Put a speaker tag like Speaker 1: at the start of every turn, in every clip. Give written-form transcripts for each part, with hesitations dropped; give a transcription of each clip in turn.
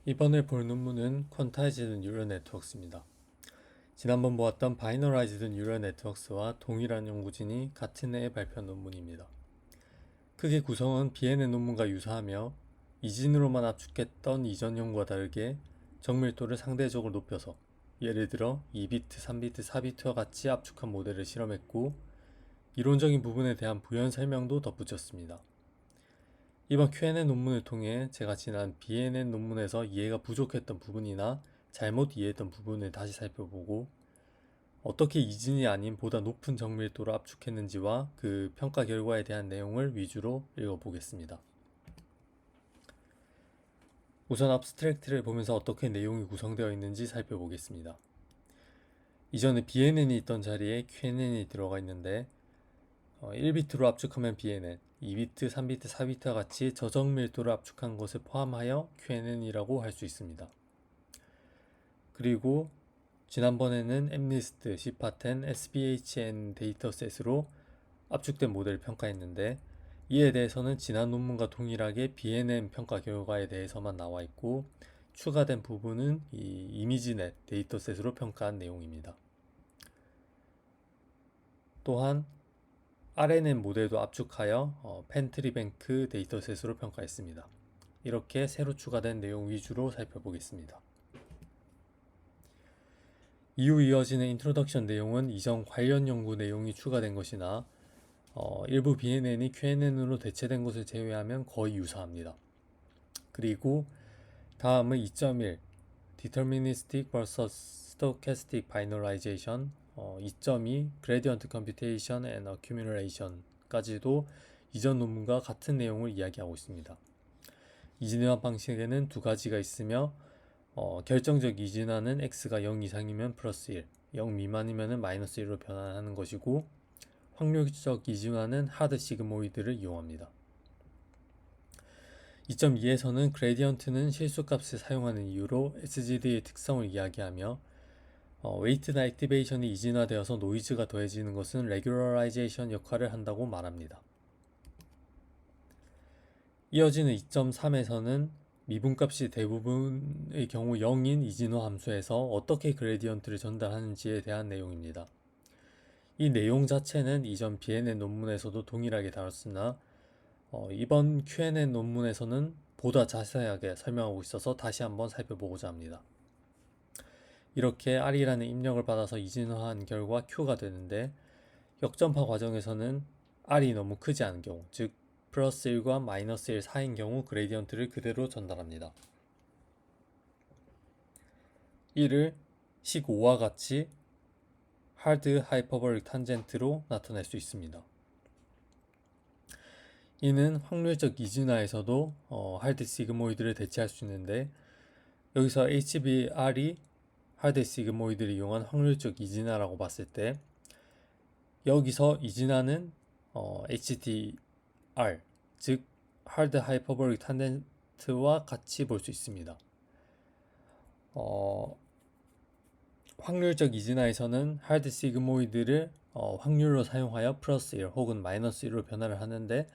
Speaker 1: 이번에 볼 논문은 퀀타이즈드 뉴럴 네트워크입니다. 지난번 보았던 바이너라이즈드 뉴럴 네트워크와 동일한 연구진이 같은 해에 발표한 논문입니다. 크게 구성은 BNN 논문과 유사하며 이진으로만 압축했던 이전 연구와 다르게 정밀도를 상대적으로 높여서 예를 들어 2비트, 3비트, 4비트와 같이 압축한 모델을 실험했고 이론적인 부분에 대한 부연 설명도 덧붙였습니다. 이번 Q&A 논문을 통해 제가 지난 BNN 논문에서 이해가 부족했던 부분이나 잘못 이해했던 부분을 다시 살펴보고 어떻게 이진이 아닌 보다 높은 정밀도로 압축했는지와 그 평가 결과에 대한 내용을 위주로 읽어보겠습니다. 우선 abstract를 보면서 어떻게 내용이 구성되어 있는지 살펴보겠습니다. 이전에 BNN이 있던 자리에 QNN이 들어가 있는데 1비트로 압축하면 BNN, 2비트, 3비트, 4비트와 같이 저정밀도를 압축한 것을 포함하여 QNN이라고 할 수 있습니다. 그리고 지난번에는 MNIST, CPA-10, SBHN 데이터셋으로 압축된 모델을 평가했는데 이에 대해서는 지난 논문과 동일하게 BNN 평가 결과에 대해서만 나와 있고 추가된 부분은 이 이미지넷 데이터셋으로 평가한 내용입니다. 또한 RNN 모델도 압축하여 펜트리뱅크 데이터셋으로 평가했습니다. 이렇게 새로 추가된 내용 위주로 살펴보겠습니다. 이후 이어지는 인트로덕션 내용은 이전 관련 연구 내용이 추가된 것이나 일부 BNN이 QNN으로 대체된 것을 제외하면 거의 유사합니다. 그리고 다음은 2.1 Deterministic vs Stochastic Binarization 2.2 Gradient Computation and Accumulation 까지도 이전 논문과 같은 내용을 이야기하고 있습니다. 이진화 방식에는 두 가지가 있으며 결정적 이진화는 x가 0 이상이면 플러스 1, 0 미만이면 마이너스 1로 변환하는 것이고 확률적 이진화는 하드 시그모이드를 이용합니다. 2.2에서는 그레디언트는 실수값을 사용하는 이유로 SGD의 특성을 이야기하며 웨이트나 액티베이션이 이진화되어서 노이즈가 더해지는 것은 레귤러라이제이션 역할을 한다고 말합니다. 이어지는 2.3에서는 미분값이 대부분의 경우 0인 이진화 함수에서 어떻게 그레디언트를 전달하는지에 대한 내용입니다. 이 내용 자체는 이전 BNN 논문에서도 동일하게 다뤘으나 이번 Q&A 논문에서는 보다 자세하게 설명하고 있어서 다시 한번 살펴보고자 합니다. 이렇게 R이라는 입력을 받아서 이진화한 결과 Q가 되는데 역전파 과정에서는 R이 너무 크지 않은 경우, 즉 플러스 1과 마이너스 1 사이인 경우 그레디언트를 그대로 전달합니다. 이를 식 5와 같이 하드 하이퍼볼릭 탄젠트로 나타낼 수 있습니다. 이는 확률적 이진화에서도 하드 시그모이드를 대체할 수 있는데 여기서 HBR이 하드 시그모이드를 이용한 확률적 이진화라고 봤을 때 여기서 이진화는 HDR 즉 하드 하이퍼볼릭 탄젠트와 같이 볼 수 있습니다. 확률적 이진화에서는 하드 시그모이드를 확률로 사용하여 플러스 1 혹은 마이너스 1로 변화를 하는데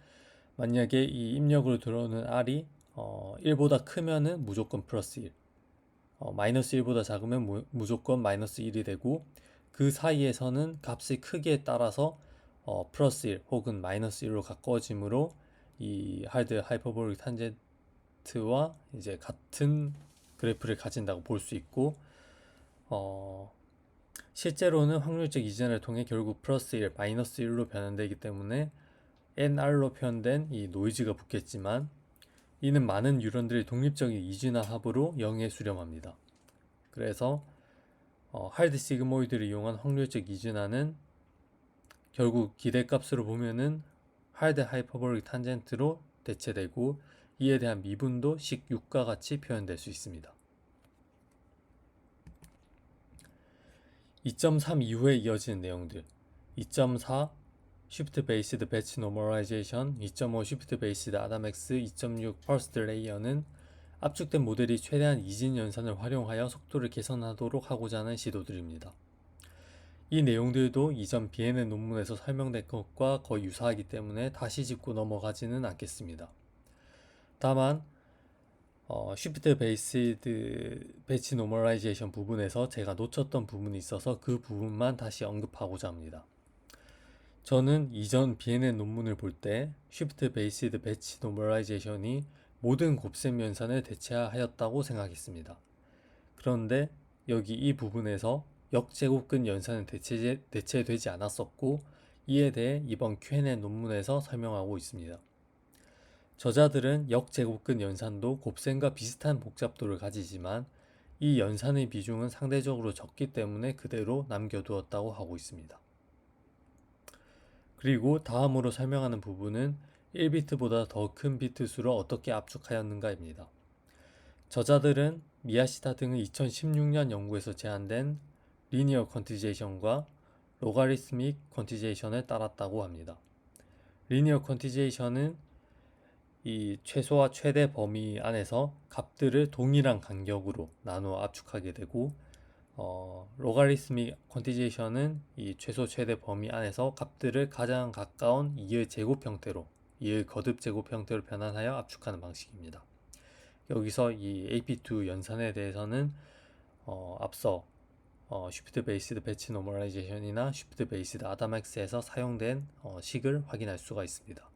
Speaker 1: 만약에 이 입력으로 들어오는 R이 1보다 크면은 무조건 플러스 1, 마이너스 1보다 작으면 무조건 마이너스 1이 되고 그 사이에서는 값의 크기에 따라서 플러스 1 혹은 마이너스 1로 가까워지므로 이 하드 하이퍼볼릭 탄젠트와 이제 같은 그래프를 가진다고 볼 수 있고 실제로는 확률적 이진화를 통해 결국 플러스 1, 마이너스 1로 변환되기 때문에 NR로 표현된 이 노이즈가 붙겠지만 이는 많은 뉴런들이 독립적인 이진화 합으로 0에 수렴합니다. 그래서 하드 시그모이드를 이용한 확률적 이진화는 결국 기대값으로 보면은 하드 하이퍼볼릭 탄젠트로 대체되고 이에 대한 미분도 식 6과 같이 표현될 수 있습니다. 2.3 이후에 이어지는 내용들 2.4 Shift Based Batch Normalization 2.5 Shift Based ADAMX 2.6 First Layer는 압축된 모델이 최대한 이진 연산을 활용하여 속도를 개선하도록 하고자 하는 시도들입니다. 이 내용들도 이전 BNN 논문에서 설명된 것과 거의 유사하기 때문에 다시 짚고 넘어가지는 않겠습니다. 다만 쉬프트 베이스드 배치 노멀라이제이션 부분에서 제가 놓쳤던 부분이 있어서 그 부분만 다시 언급하고자 합니다. 저는 이전 BNN 논문을 볼 때 쉬프트 베이스드 배치 노멀라이제이션이 모든 곱셈 연산을 대체하였다고 생각했습니다. 그런데 여기 이 부분에서 역제곱근 연산은 대체되지 않았었고, 이에 대해 이번 Q&A 논문에서 설명하고 있습니다. 저자들은 역제곱근 연산도 곱셈과 비슷한 복잡도를 가지지만 이 연산의 비중은 상대적으로 적기 때문에 그대로 남겨두었다고 하고 있습니다. 그리고 다음으로 설명하는 부분은 1비트보다 더 큰 비트 수를 어떻게 압축하였는가입니다. 저자들은 미야시타 등의 2016년 연구에서 제안된 리니어 퀀티제이션과 로가리스믹 퀀티제이션을 따랐다고 합니다. 리니어 퀀티제이션은 이 최소와 최대 범위 안에서 값들을 동일한 간격으로 나누어 압축하게 되고, 로가리스믹 퀀티제이션은 이 최소 최대 범위 안에서 값들을 가장 가까운 2의 제곱 형태로, 2의 거듭 제곱 형태로 변환하여 압축하는 방식입니다. 여기서 이 AP2 연산에 대해서는 앞서 쉬프트 베이스드 배치 노멀라이제이션이나 쉬프트 베이스드 아다맥스에서 사용된 식을 확인할 수가 있습니다.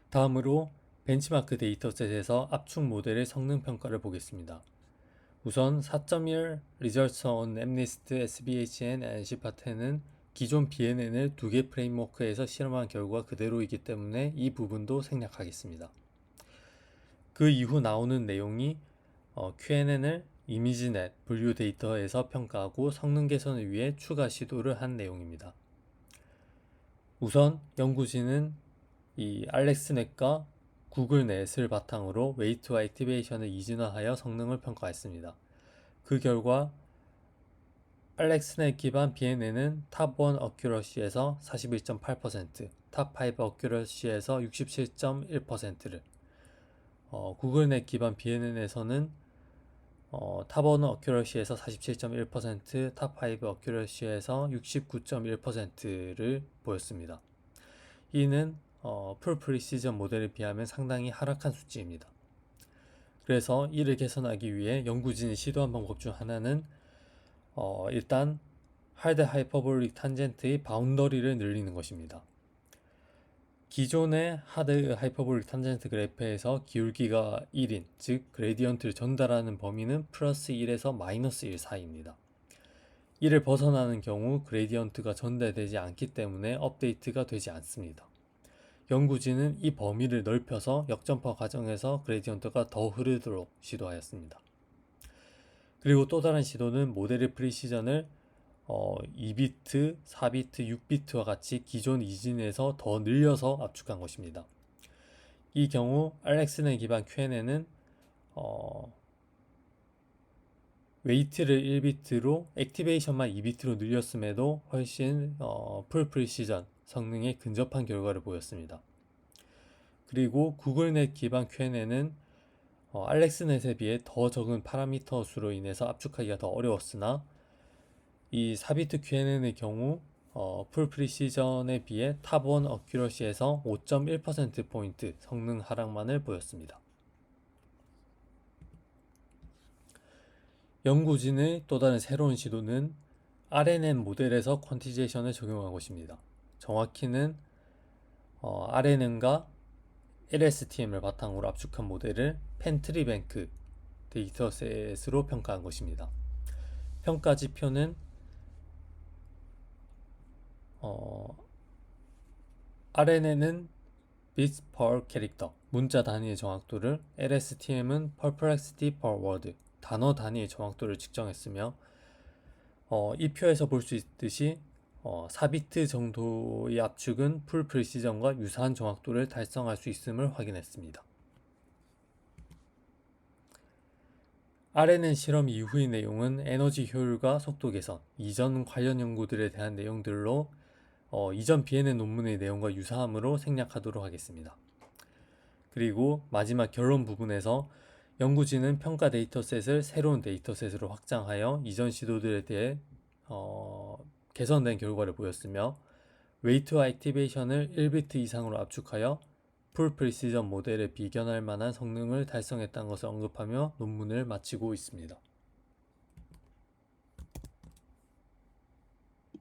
Speaker 1: 다음으로 벤치마크 데이터셋에서 압축 모델의 성능 평가를 보겠습니다. 우선 4.1 Results on MNIST SBHN and CPAT-는 기존 BNN을 2개 프레임워크에서 실험한 결과 그대로이기 때문에 이 부분도 생략하겠습니다. 그 이후 나오는 내용이 QNN을 이미지넷 분류 데이터에서 평가하고 성능 개선을 위해 추가 시도를 한 내용입니다. 우선 연구진은 이 알렉스넷과 구글넷을 바탕으로 웨이트와 액티베이션을 이진화하여 성능을 평가했습니다. 그 결과 알렉스넷 기반 BNN은 탑1 어큐러시에서 41.8%, 탑5 어큐러시에서 67.1%를, 구글넷 기반 BNN에서는 탑1 어큐러시에서 47.1%, 탑5 어큐러시에서 69.1%를 보였습니다. 이는 풀 프리시전 모델에 비하면 상당히 하락한 수치입니다. 그래서 이를 개선하기 위해 연구진이 시도한 방법 중 하나는 일단 하드 하이퍼볼릭 탄젠트의 바운더리를 늘리는 것입니다. 기존의 하드 하이퍼볼릭 탄젠트 그래프에서 기울기가 1인, 즉 그레디언트를 전달하는 범위는 플러스 1에서 마이너스 1 사이입니다. 이를 벗어나는 경우 그레디언트가 전달되지 않기 때문에 업데이트가 되지 않습니다. 연구진은 이 범위를 넓혀서 역전파 과정에서 그레디언트가 더 흐르도록 시도하였습니다. 그리고 또 다른 시도는 모델의 프리시전을 2비트, 4비트, 6비트와 같이 기존 이진에서 더 늘려서 압축한 것입니다. 이 경우 알렉스넷 기반 QNN은 웨이트를 1비트로 액티베이션만 2비트로 늘렸음에도 훨씬 풀 프리시전 성능에 근접한 결과를 보였습니다. 그리고 구글넷 기반 QNN은 알렉스넷에 비해 더 적은 파라미터 수로 인해서 압축하기가 더 어려웠으나 이 4비트 QNN의 경우 풀 프리시전에 비해 탑1 어큐러시에서 5.1%포인트 성능 하락만을 보였습니다. 연구진의 또 다른 새로운 시도는 RNN 모델에서 퀀티제이션을 적용한 것입니다. 정확히는 RNN과 LSTM을 바탕으로 압축한 모델을 펜트리뱅크 데이터셋으로 평가한 것입니다. 평가 지표는 RNN은 bits per character, 문자 단위의 정확도를, LSTM은 perplexity per word, 단어 단위의 정확도를 측정했으며 이 표에서 볼 수 있듯이 4비트 정도의 압축은 풀 프리시전과 유사한 정확도를 달성할 수 있음을 확인했습니다. RNN 실험 이후의 내용은 에너지 효율과 속도 개선, 이전 관련 연구들에 대한 내용들로 이전 BNN 논문의 내용과 유사함으로 생략하도록 하겠습니다. 그리고 마지막 결론 부분에서 연구진은 평가 데이터셋을 새로운 데이터셋으로 확장하여 이전 시도들에 대해 개선된 결과를 보였으며 웨이트와 액티베이션을 1비트 이상으로 압축하여 풀 프리시전 모델에 비견할 만한 성능을 달성했다는 것을 언급하며 논문을 마치고 있습니다.